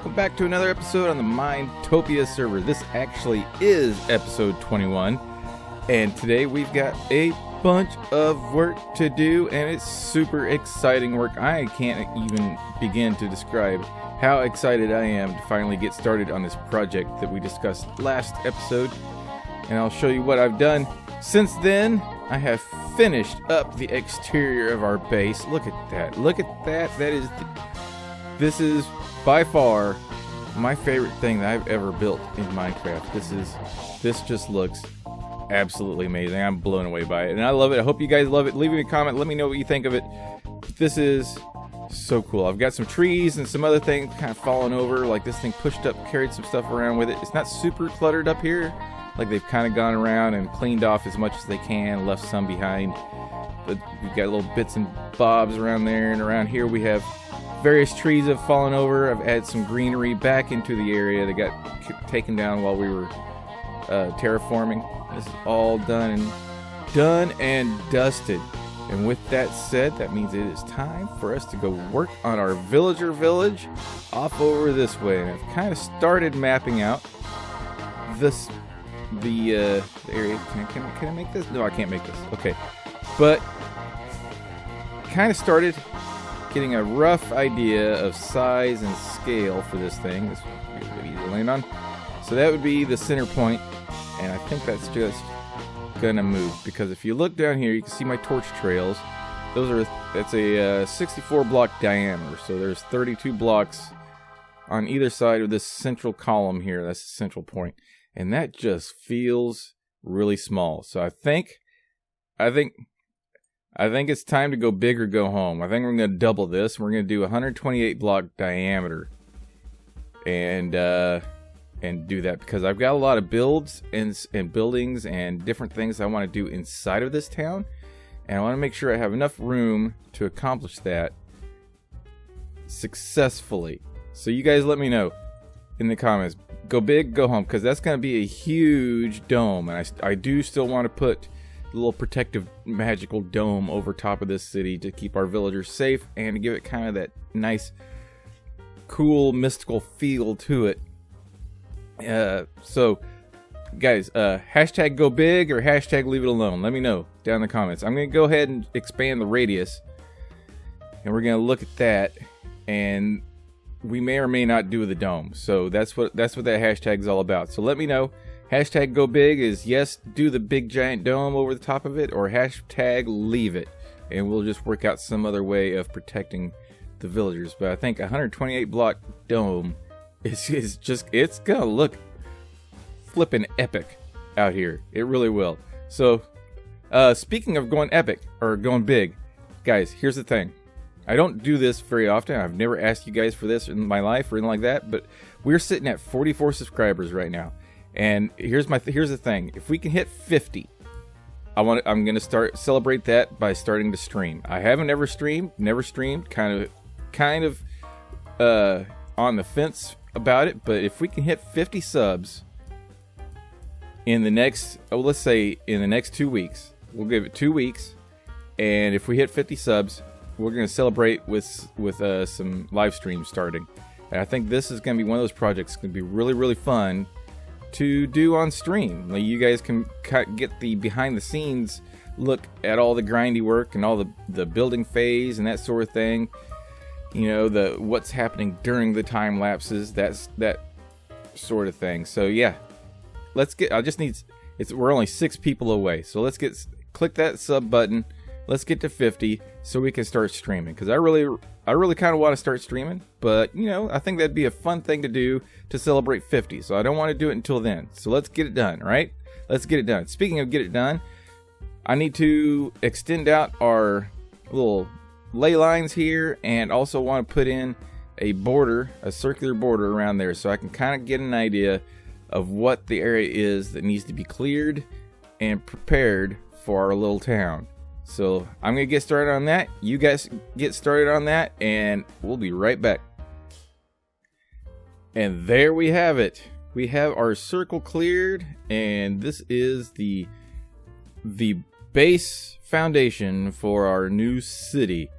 welcome back to another episode on the Minetopia Server. This actually is episode 21, and today we've got a bunch of work to do, and it's super exciting work. I can't even begin to describe how excited I am to finally get started on this project that we discussed last episode, and I'll show you what I've done. Since then, I have finished up the exterior of our base. Look at that. Look at that. This is by far my favorite thing that I've ever built in Minecraft. This just looks absolutely amazing. I'm blown away by it, and I love it. I hope you guys love it. Leave me a comment. Let me know what you think of it. This is so cool. I've got some trees and some other things kind of falling over. Like this thing pushed up, carried some stuff around with it. It's not super cluttered up here. Like they've kind of gone around and cleaned off as much as they can, left some behind. But we've got little bits and bobs around there, and around here we have various trees have fallen over. I've added some greenery back into the area that got taken down while we were terraforming. This is all done and dusted. And with that said, that means it is time for us to go work on our villager village off over this way. And I've kind of started mapping out the area. Can I make this? No, I can't make this. Okay, but kind of started getting a rough idea of size and scale for this thing. This would be really easy to land on. So that would be the center point, and I think that's gonna move, because if you look down here, you can see my torch trails. That's a 64 block diameter, so there's 32 blocks on either side of this central column here. That's the central point, and that just feels really small. So I think it's time to go big or go home. I think we're going to double this. We're going to do 128 block diameter, and do that because I've got a lot of builds and buildings and different things I want to do inside of this town, and I want to make sure I have enough room to accomplish that successfully. So you guys let me know in the comments. Go big, go home, because that's going to be a huge dome, and I do still want to put a little protective magical dome over top of this city to keep our villagers safe and to give it kind of that nice, cool, mystical feel to it. So, guys, hashtag go big or hashtag leave it alone. Let me know down in the comments. I'm going to go ahead and expand the radius, and we're going to look at that, and we may or may not do the dome. So that's what that hashtag is all about. So let me know. Hashtag go big is yes, do the big giant dome over the top of it, or hashtag leave it, and we'll just work out some other way of protecting the villagers. But I think 128 block dome is just, it's gonna look flippin' epic out here. It really will. So speaking of going epic or going big, guys, here's the thing. I don't do this very often. I've never asked you guys for this in my life or anything like that, but we're sitting at 44 subscribers right now. And here's the thing. If we can hit 50, I'm gonna celebrate that by starting to stream. I haven't ever streamed, kind of on the fence about it. But if we can hit 50 subs in the next, let's say in the next 2 weeks, we'll give it 2 weeks, and if we hit 50 subs, we're gonna celebrate with some live streams starting. And I think this is gonna be one of those projects that's gonna be really, really fun to do on stream. Like, you guys can get the behind the scenes look at all the grindy work and all the building phase and that sort of thing. You know, what's happening during the time lapses, that sort of thing. So yeah, we're only 6 people away. So click that sub button. Let's get to 50 so we can start streaming, because I really kind of want to start streaming, but you know, I think that'd be a fun thing to do to celebrate 50. So I don't want to do it until then. So let's get it done, right? Let's get it done. Speaking of get it done, I need to extend out our little ley lines here, and also want to put in a circular border around there, so I can kind of get an idea of what the area is that needs to be cleared and prepared for our little town. So I'm going to get started on that. You guys get started on that, and we'll be right back. And there we have it. We have our circle cleared, and this is the base foundation for our new city.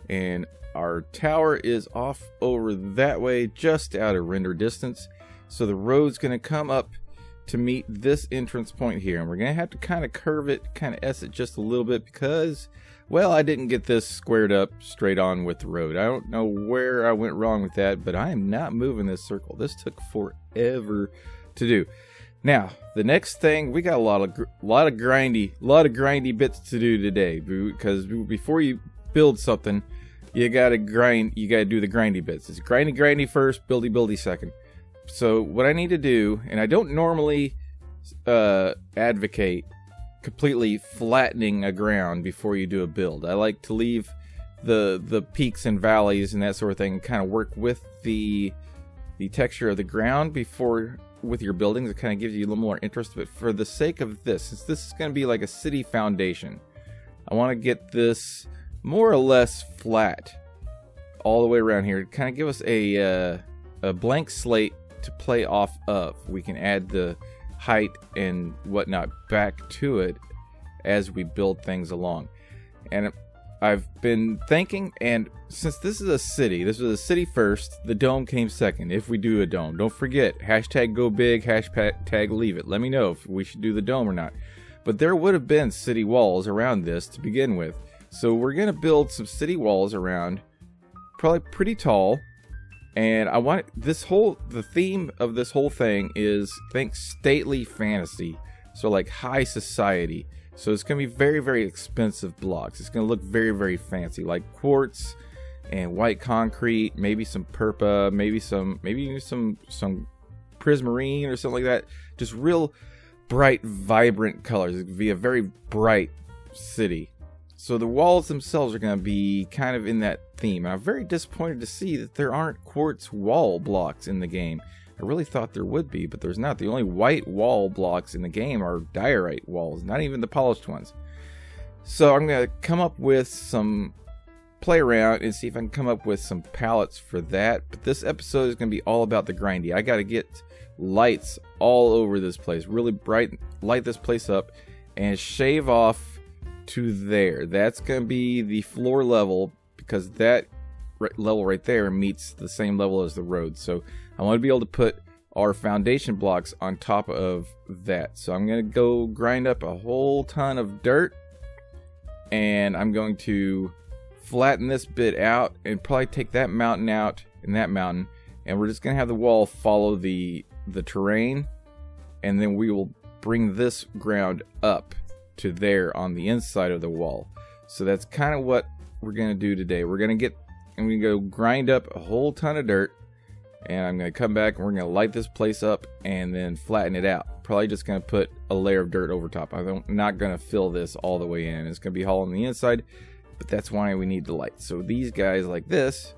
And our tower is off over that way, just out of render distance. So the road's going to come up to meet this entrance point here. And we're going to have to kind of curve it, kind of S it just a little bit because, well, I didn't get this squared up straight on with the road. I don't know where I went wrong with that, but I am not moving this circle. This took forever to do. Now, the next thing, we got a lot of grindy bits to do today, because before you build something, you gotta grind. You gotta do the grindy bits. It's grindy first, buildy second. So what I need to do, and I don't normally advocate completely flattening a ground before you do a build. I like to leave the peaks and valleys and that sort of thing, and kind of work with the texture of the ground before with your buildings. It kind of gives you a little more interest. But for the sake of this, since this is going to be like a city foundation, I want to get this more or less flat all the way around here to kind of give us a blank slate to play off of. We can add the height and whatnot back to it as we build things along. And I've been thinking, and since this is a city, this was a city first, the dome came second. If we do a dome, don't forget, hashtag go big, hashtag leave it. Let me know if we should do the dome or not. But there would have been city walls around this to begin with. So we're going to build some city walls around, probably pretty tall. And I want the theme of this whole thing is, think stately fantasy. So like high society. So it's going to be very, very expensive blocks. It's going to look very, very fancy, like quartz and white concrete, maybe some purple, maybe some prismarine or something like that. Just real bright, vibrant colors. It could be a very bright city. So the walls themselves are going to be kind of in that theme. And I'm very disappointed to see that there aren't quartz wall blocks in the game. I really thought there would be, but there's not. The only white wall blocks in the game are diorite walls, not even the polished ones. So I'm going to come up with some play around and see if I can come up with some palettes for that. But this episode is going to be all about the grindy. I got to get lights all over this place, really bright, light this place up, and shave off to there. That's going to be the floor level, because that level right there meets the same level as the road. So I want to be able to put our foundation blocks on top of that. So I'm going to go grind up a whole ton of dirt, and I'm going to flatten this bit out and probably take that mountain out and that mountain, and we're just going to have the wall follow the terrain, and then we will bring this ground up to there on the inside of the wall. So that's kind of what we're going to do today. I'm going to go grind up a whole ton of dirt, and I'm going to come back and we're going to light this place up and then flatten it out. Probably just going to put a layer of dirt over top. I'm not going to fill this all the way in. It's going to be hollow on the inside, but that's why we need the light. So these guys like this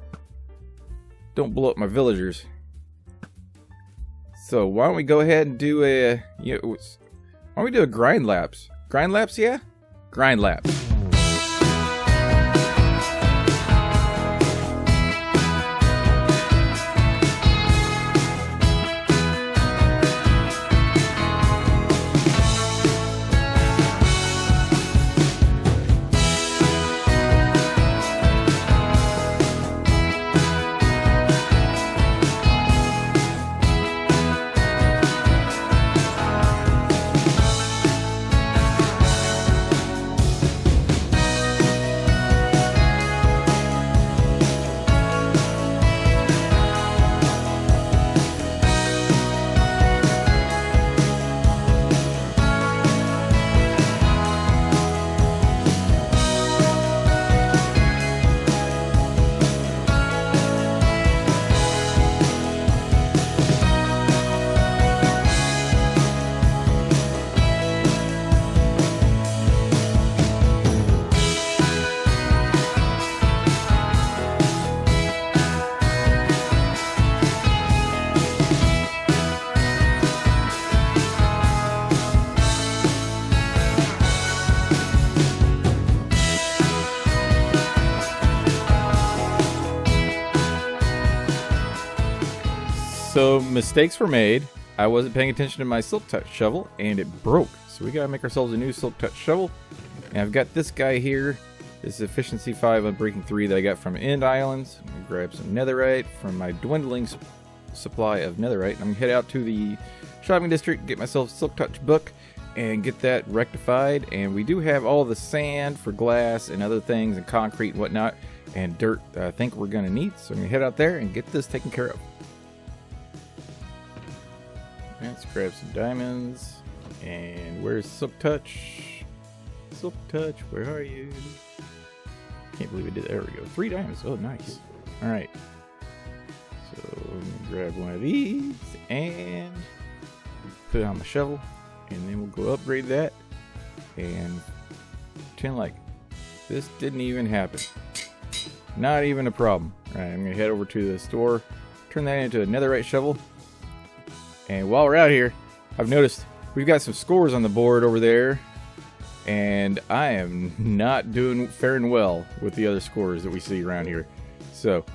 don't blow up my villagers. So why don't we go ahead and do why don't we do a grind laps? Grind laps, yeah? Grind laps. So mistakes were made. I wasn't paying attention to my silk touch shovel and it broke. So we gotta make ourselves a new silk touch shovel. And I've got this guy here. This is efficiency 5 on breaking 3 that I got from End Islands. I'm gonna grab some netherite from my dwindling supply of netherite. I'm gonna head out to the shopping district, get myself a Silk Touch book, and get that rectified. And we do have all the sand for glass and other things, and concrete and whatnot, and dirt that I think we're gonna need. So I'm gonna head out there and get this taken care of. Let's grab some diamonds. And where's Silk Touch? Silk Touch, where are you? Can't believe it did. There we go. 3 diamonds. Oh, nice. All right. So I'm gonna grab one of these and put it on my shovel, and then we'll go upgrade that and pretend like this didn't even happen. Not even a problem. All right, I'm gonna head over to the store, turn that into a netherite shovel, and while we're out here, I've noticed we've got some scores on the board over there. And I am not faring well with the other scores that we see around here. So,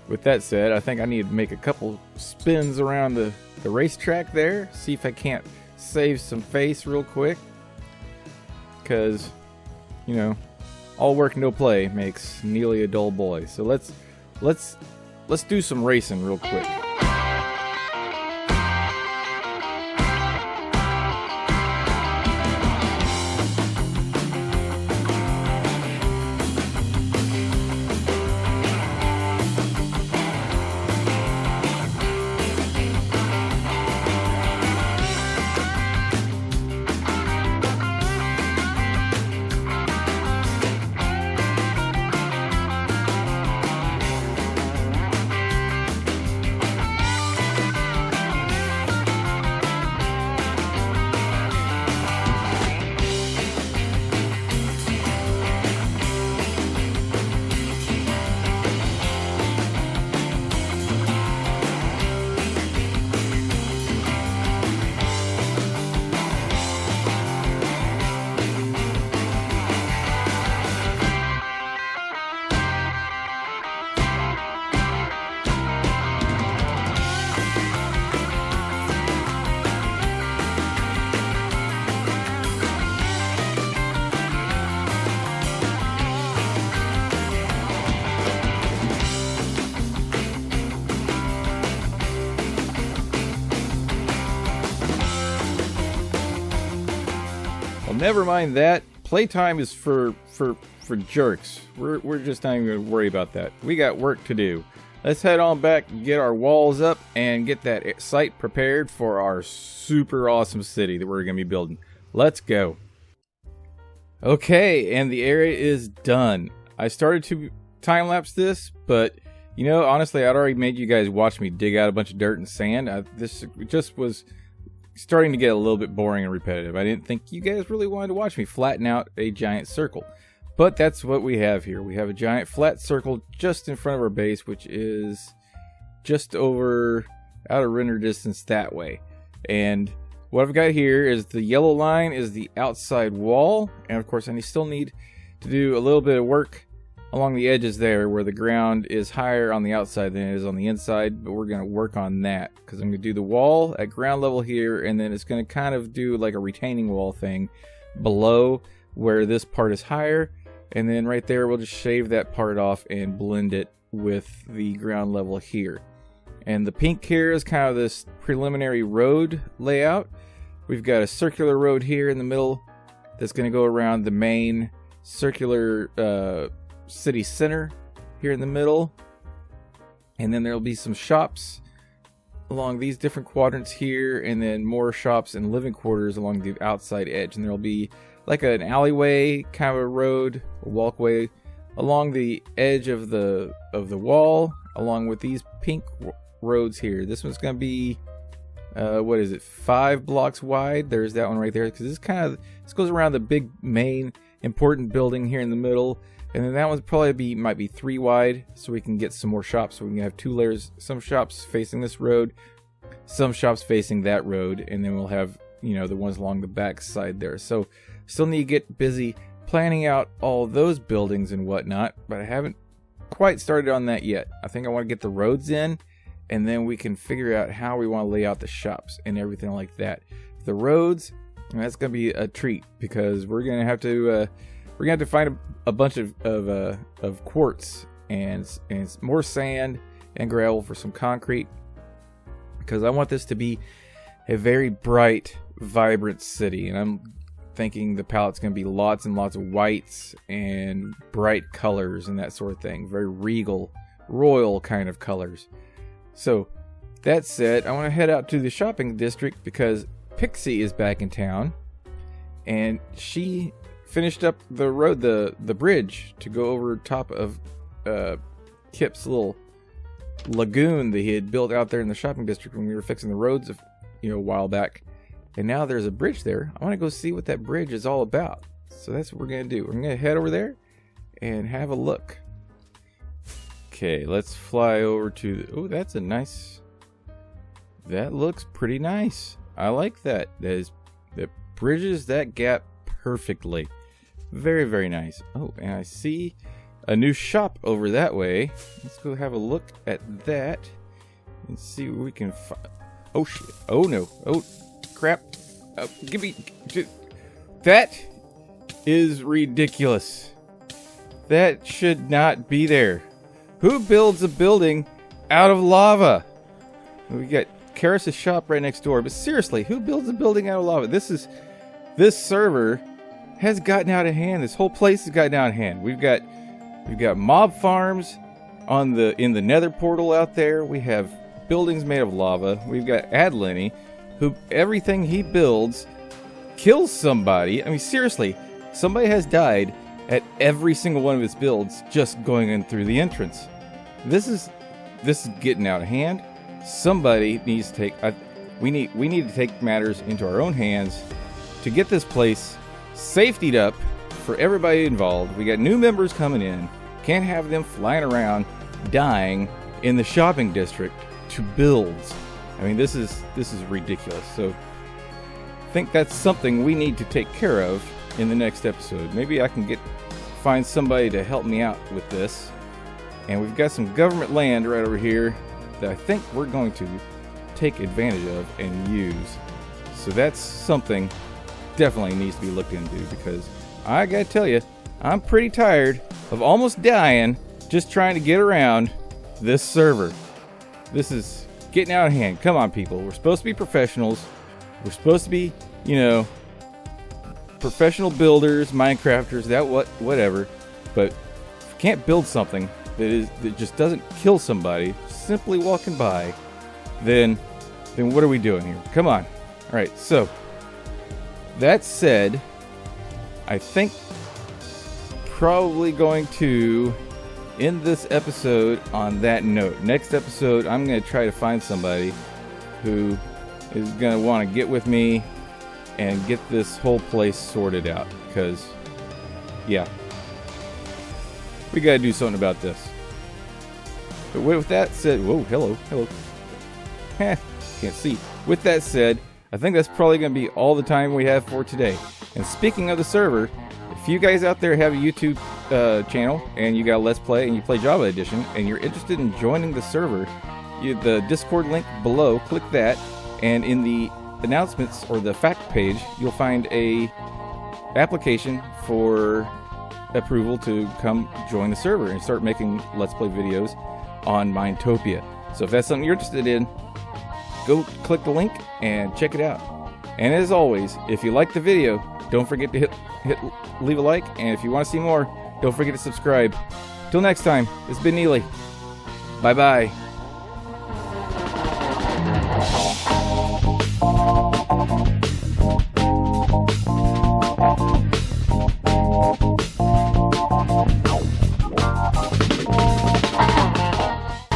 with that said, I think I need to make a couple spins around the racetrack there. See if I can't save some face real quick. Because, you know, all work no play makes Neely a dull boy. So let's do some racing real quick. Never mind that. Playtime is for jerks. We're just not even going to worry about that. We got work to do. Let's head on back, get our walls up, and get that site prepared for our super awesome city that we're going to be building. Let's go. Okay, and the area is done. I started to time-lapse this, but, you know, honestly, I'd already made you guys watch me dig out a bunch of dirt and sand. This just was starting to get a little bit boring and repetitive. I didn't think you guys really wanted to watch me flatten out a giant circle. But that's what we have here. We have a giant flat circle just in front of our base, which is just over out of render distance that way. And what I've got here is the yellow line is the outside wall. And of course, I still need to do a little bit of work along the edges there where the ground is higher on the outside than it is on the inside, but we're going to work on that because I'm going to do the wall at ground level here, and then it's going to kind of do like a retaining wall thing below where this part is higher, and then right there we'll just shave that part off and blend it with the ground level here. And the pink here is kind of this preliminary road layout. We've got a circular road here in the middle that's going to go around the main circular city center here in the middle, and then there'll be some shops along these different quadrants here, and then more shops and living quarters along the outside edge, and there'll be like an alleyway kind of a road, a walkway along the edge of the wall, along with these pink roads here. This one's going to be what is it, 5 blocks wide. There's that one right there, because this goes around the big main important building here in the middle. And then that one's probably might be 3 wide, so we can get some more shops. So we can have 2 layers, some shops facing this road, some shops facing that road, and then we'll have, you know, the ones along the back side there. So still need to get busy planning out all those buildings and whatnot, but I haven't quite started on that yet. I think I want to get the roads in, and then we can figure out how we want to lay out the shops and everything like that. The roads, that's going to be a treat, because we're going to have to we're gonna have to find a bunch of quartz and more sand and gravel for some concrete, because I want this to be a very bright, vibrant city. And I'm thinking the palette's going to be lots and lots of whites and bright colors and that sort of thing. Very regal, royal kind of colors. So that said, I want to head out to the shopping district because Pixie is back in town, and she finished up the road, the bridge to go over top of Kip's little lagoon that he had built out there in the shopping district when we were fixing the roads a while back. And now there's a bridge there. I want to go see what that bridge is all about. So that's what we're going to do. We're going to head over there and have a look. Okay, let's fly over to... Oh, that's a nice... That looks pretty nice. I like that. That bridges that gap perfectly. Very, very nice. Oh, and I see a new shop over that way. Let's go have a look at that and see what we can find. Oh, shit. Oh, no. Oh, crap. Give me... That is ridiculous. That should not be there. Who builds a building out of lava? We got Karis' shop right next door, but seriously, who builds a building out of lava? This server has gotten out of hand. This whole place has gotten out of hand. We've got mob farms in the nether portal out there. We have buildings made of lava. We've got Adleni, who everything he builds kills somebody. I mean, seriously, somebody has died at every single one of his builds just going in through the entrance. This is getting out of hand. Somebody needs to take... we need to take matters into our own hands to get this place safetied up for everybody involved. We got new members coming in. Can't have them flying around dying in the shopping district to builds. I mean, this is ridiculous. So I think that's something we need to take care of in the next episode. Maybe I can find somebody to help me out with this. And we've got some government land right over here that I think we're going to take advantage of and use. So that's something definitely needs to be looked into, because I gotta tell you, I'm pretty tired of almost dying just trying to get around this server. This is getting out of hand. Come on, people. We're supposed to be professionals. We're supposed to be, professional builders, Minecrafters, whatever. But if you can't build something that just doesn't kill somebody simply walking by, then what are we doing here? Come on. All right, so that said, I think probably going to end this episode on that note. Next episode, I'm going to try to find somebody who is going to want to get with me and get this whole place sorted out, because, yeah, we got to do something about this. But with that said, whoa, hello. Can't see. With that said, I think that's probably going to be all the time we have for today. And speaking of the server, if you guys out there have a YouTube channel and you got a Let's Play and you play Java Edition and you're interested in joining the server, the Discord link below, click that, and in the announcements or the fact page, you'll find a application for approval to come join the server and start making Let's Play videos on Minetopia. So if that's something you're interested in, go click the link and check it out. And as always, if you like the video, don't forget to leave a like, and if you want to see more, don't forget to subscribe. Till next time, it's been Neely. Bye bye.